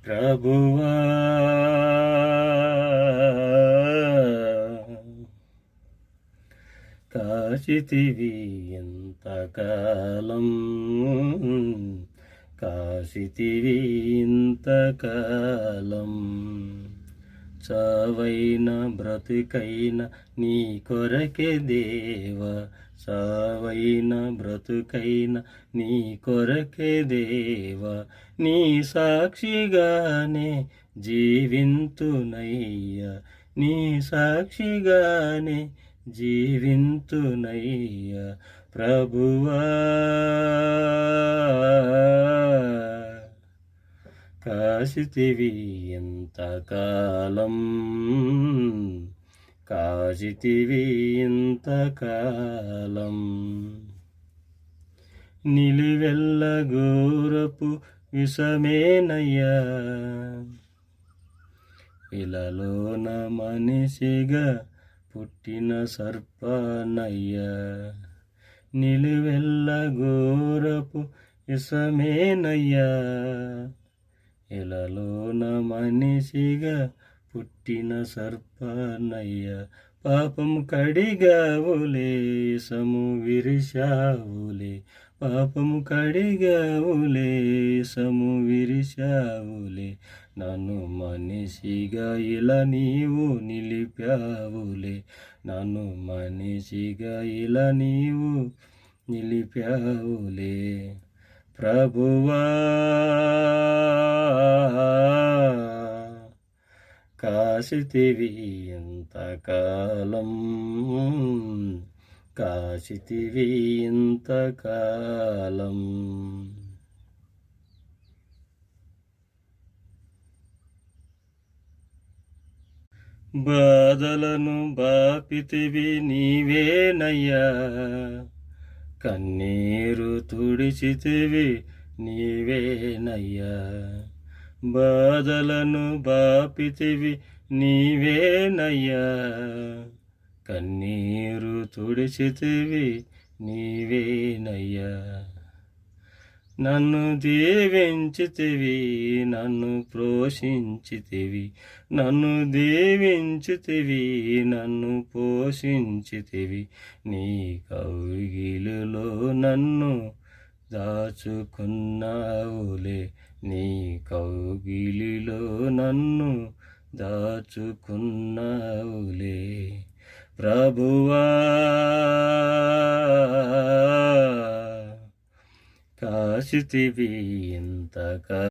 ప్రభువా కాశితివి ఎంతకాలం, కాశితివి ఇంతకాలం. చావైన బ్రతుకైన నీ కొరకే దేవా, చావైన బ్రతుకైన నీ కొరకే దేవా, నీ సాక్షిగానే జీవింతునయ్యా, నీ సాక్షిగానే జీవింతునయ్యా. ప్రభువా కాశితివి ఎంతకాలం, కాశితివి ఇంతకాలం. నిలువెల్ల ఘోరపు విషమేనయ్యా, ఇలలోన మనిషిగా పుట్టిన సర్పానయ్యా. నిలువెల్ల ఘోరపు విషమేనయ్యా, ఇలలోన మనిషిగా పుట్టిన సర్పానయ్యా. పాపం కడిగావులే, సము విరిశావులే, పాపము కడిగావులే, సము విరిశావులే. నన్ను మనిషిగా ఇలా నీవు నిలిపావులే, నన్ను మనిషిగా ఇలా నీవు నిలిపావులే. ప్రభువా కాశితివి ఎంతకాలం, కాశితివి ఇంతకాలం. బాధలను బాపితివి నీవేనయ్యా, కన్నీరు తుడిచితివి నీవేనయ్యా. బాధలను బాపితివి నీవేనయ్యా, కన్నీరు తుడిచితివి నీవేనయ్యా. నన్ను దీవించితివి, నన్ను పోషించితివి, నన్ను దీవించితివి, నన్ను పోషించితివి. నీ కౌగిలిలో నన్ను దాచుకున్నావులే, నీ కౌగిలిలో నన్ను దాచుకున్నావులే. ప్రభువా కాశితివి ఇంతకాలం.